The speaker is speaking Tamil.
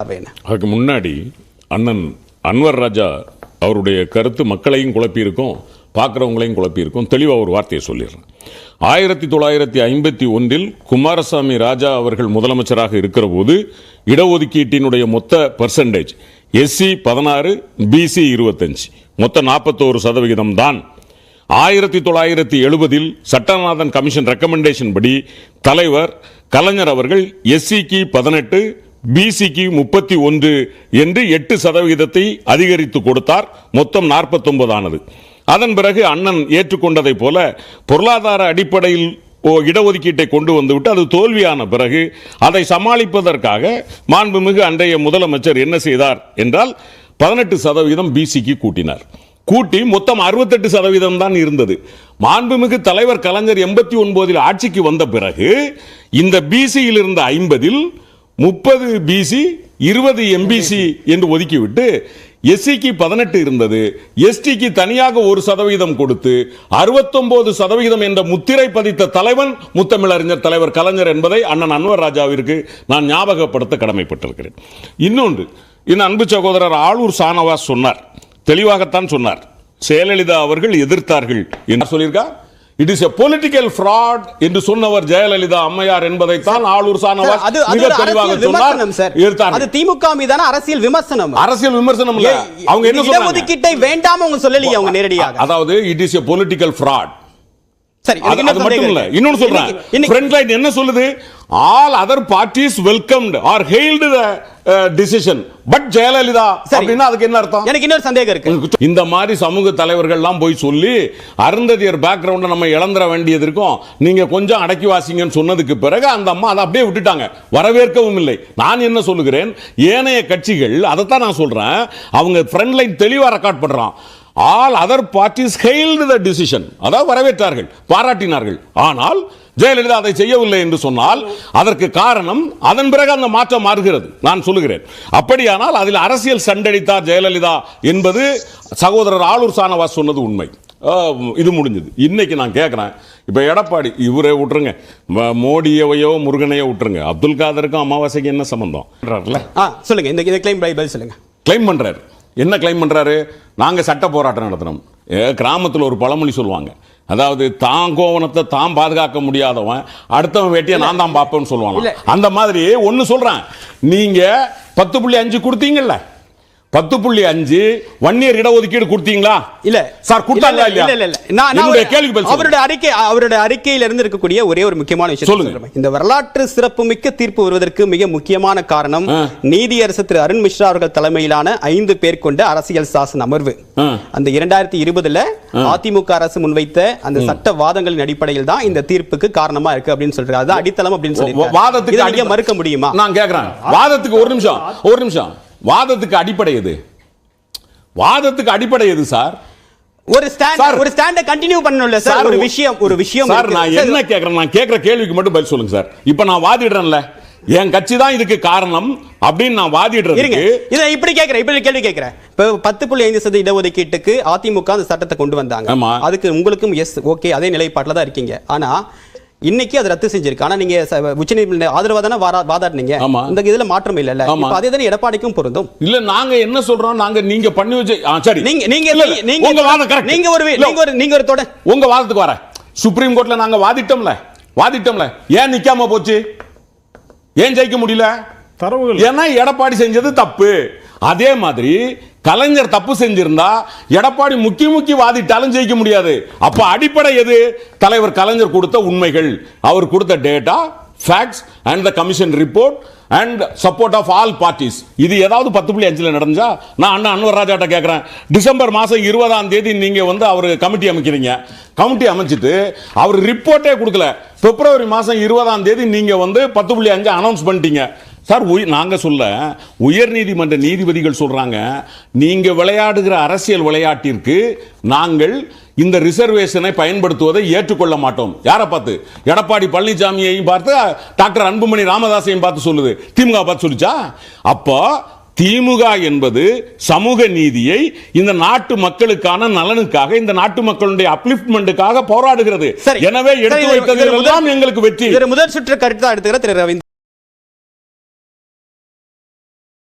அதுக்கு முன்னாடி அண்ணன் அன்வர் ராஜா அவருடைய கருத்து மக்களையும் குழப்பியிருக்கும், பார்க்குறவங்களையும் குழப்பியிருக்கும். தெளிவாக ஒரு வார்த்தையை சொல்லிடுறேன். 1951 குமாரசாமி ராஜா அவர்கள் முதலமைச்சராக இருக்கிற போது இடஒதுக்கீட்டினுடைய மொத்த பெர்சன்டேஜ் எஸ்சி 16, பிசி 25, மொத்தம் 41% தான். 1970 சட்டநாதன் கமிஷன் ரெக்கமெண்டேஷன் படி தலைவர் கலைஞர் அவர்கள் எஸ்சிக்கு 18, பிசிக்கு 31 என்று 8% அதிகரித்து கொடுத்தார். மொத்தம் 49 ஆனது. அதன் பிறகு அண்ணன் ஏற்றுக்கொண்டதை போல பொருளாதார அடிப்படையில் இடஒதுக்கீட்டை கொண்டு வந்துவிட்டு அது தோல்வியான பிறகு அதை சமாளிப்பதற்காக மாண்புமிகு அன்றைய முதலமைச்சர் என்ன செய்தார் என்றால் 18% பிசிக்கு கூட்டினார். கூட்டி மொத்தம் 68% தான் இருந்தது. மாண்புமிகு தலைவர் கலைஞர் 89 ஆட்சிக்கு வந்த பிறகு இந்த பிசியில் இருந்த 50 30 பிசி 20 எம்பிசி என்று ஒதுக்கிவிட்டு எஸ்சிக்கு 18 இருந்தது, எஸ்டிக்கு தனியாக 1% கொடுத்து 69% என்ற முத்திரை பதித்த தலைவன் முத்தமிழறிஞர் தலைவர் கலைஞர் என்பதை அண்ணன் அன்வர் ராஜாவிற்கு நான் ஞாபகப்படுத்த கடமைப்பட்டிருக்கிறேன். இன்னொன்று, இந்த அன்பு சகோதரர் ஆளூர் ஷானவாஸ் சொன்னார், தெளிவாகத்தான் சொன்னார். ஜெயலலிதா அவர்கள் எதிர்த்தார்கள் என்று சொல்லியிருக்கா. It is a political fraud என்று சொன்னவர் ஜெயலலிதா அம்மையார் என்பதைத்தான் ஆளூர் ஷானவாஸ் மிக தெளிவாக சொன்னார். அது திமுக மீதான அரசியல் விமர்சனம். அரசியல் விமர்சனம் இல்ல. அவங்க என்ன சொல்றாங்க? இடஒதுக்கீட்டை வேண்டாம் அவங்க சொல்லலையே அவங்க நேரடியாக. அதாவது it is a political fraud. சரி, அது மட்டும் இல்ல, இன்னொன்னு சொல்றேன். ஃப்ரண்ட் லைன் என்ன சொல்லுது? All other parties welcomed or hailed the decision but Jayalalithaa அப்படினா அதுக்கு என்ன அர்த்தம்? எனக்கு இன்னொரு சந்தேகம் இருக்கு. இந்த மாதிரி சமூக தலைவர்கள் எல்லாம் போய் சொல்லி அருந்ததியர் பேக்ரவுண்ட நம்ம இழந்துற வேண்டியது இருக்கும், நீங்க கொஞ்சம் அடக்கி வாசிங்கன்னு சொன்னதுக்கு பிறகு அந்த அம்மா அதை அப்படியே விட்டுட்டாங்க, வரவேற்கவும் இல்லை. நான் என்ன சொல்லுகிறேன், ஏனைய கட்சிகள் அதைத்தான் நான் சொல்றேன், அவங்க ஃப்ரண்ட் லைன் தெளிவா ரெக்கார்ட் பண்றான். All other parties hailed the decision, அதாவது வரவேற்றார்கள், பாராட்டினார்கள். ஆனால் ஜெயலலிதா அதை செய்யவில்லை என்று சொன்னால் அதற்கு காரணம் அதன் பிறகு அந்த மாற்றம் மாறுகிறது. நான் சொல்லுகிறேன், அப்படியானால் அதில் அரசியல் சண்டடித்தார் ஜெயலலிதா என்பது சகோதரர் ஆளூர் ஷானவாஸ் சொன்னது உண்மை. இது முடிஞ்சது. இன்னைக்கு நான் கேட்கிறேன், இப்ப எடப்பாடி இவரை விட்டுருங்க, மோடியவையோ முருகனையோ விட்டுருங்க, அப்துல் காதருக்கும் அமாவாசைக்கு என்ன சம்பந்தம்? சொல்லுங்க, இந்த கிளைம் பதில் சொல்லுங்க. கிளைம் பண்றாரு, என்ன கிளைம் பண்றாரு? நாங்க சட்ட போராட்டம் நடத்தினோம். கிராமத்தில் ஒரு பழமொழி சொல்லுவாங்க, அதாவது தான் கோவணத்தை தான் பாதுகாக்க முடியாதவன் அடுத்தவன் வேட்டியை நான் தான் பார்ப்பேன்னு சொல்லுவாங்க. அந்த மாதிரி ஒன்னு சொல்றேன், நீங்க 10.5 கொடுத்தீங்கல்ல, 10.5 வன்னியர் இடஒதுக்கீடு கொடுத்தீங்களா? இல்ல சார், கொடுத்தாங்களா இல்லையா? அவருடைய அறிக்கையில இருந்து இருக்கக்கூடிய ஒரே ஒரு முக்கியமான விஷயம் சொல்லுங்க. இந்த வரலாற்று சிறப்புமிக்க தீர்ப்பு வருவதற்கு மிக முக்கியமான காரணம் நீதியரசர் திரு அருண் மிஸ்ரா அவர்கள் தலைமையிலான 5 பேர் கொண்ட அரசியல் சாசன அமர்வு. அந்த 2020 அதிமுக அரசு முன்வைத்த அந்த சட்ட வாதங்களின் அடிப்படையில் தான் இந்த தீர்ப்புக்கு காரணமா இருக்கு அப்படின்னு சொல்றாரு. அது அடித்தளம் அப்படின்னு சொல்லி வாதத்துக்கு மறுக்க முடியுமா? நான் கேட்கிறேன், வாதத்துக்கு ஒரு நிமிஷம் வாதத்துக்கு அடிப்படை எது? வாதத்துக்கு அடிப்படை எது சார்? ஒரு ஸ்டாண்ட கண்டினியூ பண்ணனும்ல சார். ஒரு விஷயம் சார், நான் என்ன கேக்குறேன், நான் கேக்குற கேள்விக்கு மட்டும் பதில் சொல்லுங்க சார். இப்போ நான் வாதிடுறேன்ல, என் கட்சி தான் இதுக்கு காரணம் அப்படின்னு நான் வாதிடுறேன். இதை இப்படி கேள்வி கேட்கிறேன். இப்போ 10.5% இடஒதுக்கீட்டுக்கு அதிமுக அந்த சட்டத்தை கொண்டு வந்தாங்க. அதுக்கு உங்களுக்கும் எஸ் ஓகே அதே நிலைப்பாட்டில் தான் இருக்கீங்க. ஆனா இன்னைக்கு அது ரத்து செஞ்சிருக்கு. ஆனா நீங்க உச்சநீதிமன்ற ஆதரவா தானே வாதாடுனீங்க. இந்த இதுல மாற்றம் இல்ல. அதே தானே எடப்பாடிக்கும் பொருந்தும். இல்ல, நாங்க என்ன சொல்றோம், நீங்க பண்ணி வச்சு சரி, நீங்க ஒரு தொட உங்க வாதத்துக்கு வர சுப்ரீம் கோர்ட்ல நாங்க வாதிட்டோம்ல, ஏன் நிக்காம போச்சு? ஏன் ஜெயிக்க முடியல? ஏன்னா எடப்பாடி செஞ்சது தப்பு. அதே மாதிரி கலைஞர் தப்பு செஞ்சிருந்தா எடப்பாடி முக்கி வாதிட்டாலும் ஜெயிக்க முடியாது. அப்ப அடிப்படை எது? தலைவர் கலைஞர் கொடுத்த உண்மைகள், அவர் கொடுத்த data, facts and the commission report and support of all parties. இது ஏதாவது 10.5 நடந்துச்சா? நான் அண்ணா அன்வர் ராஜாட்ட கேட்கிறேன், டிசம்பர் மாசம் 20ஆம் தேதி நீங்க அவர் கமிட்டி அமைக்கிறீங்க, கமிட்டி அமைச்சிட்டு அவர் ரிப்போர்ட்டே கொடுக்கல, பிப்ரவரி மாசம் 20ஆம் தேதி நீங்க 10.5 அனௌன்ஸ் பண்ணிட்டீங்க சார். நாங்க சொல்ல, உயர் நீதிமன்ற நீதிபதிகள் சொல்றாங்க, நீங்க விளையாடுகிற அரசியல் விளையாட்டிற்கு நாங்கள் இந்த ரிசர்வேஷனை பயன்படுத்துவதை ஏற்றுக்கொள்ள மாட்டோம். யாரை பார்த்து? எடப்பாடி பழனிசாமியையும் பார்த்து, டாக்டர் அன்புமணி ராமதாஸையும் பார்த்து சொல்லுது. திமுக பார்த்து சொல்லிச்சா? அப்போ திமுக என்பது சமூக நீதியை இந்த நாட்டு மக்களுக்கான நலனுக்காக, இந்த நாட்டு மக்களுடைய அப்லிஃப்ட்மெண்ட்டுக்காக போராடுகிறது. எனவே எடுத்து வைத்ததெல்லாம் எங்களுக்கு வெற்றி. முதல் சுற்று கருத்து தான் எடுத்துக்கிற திரு ரவீந்திரன்.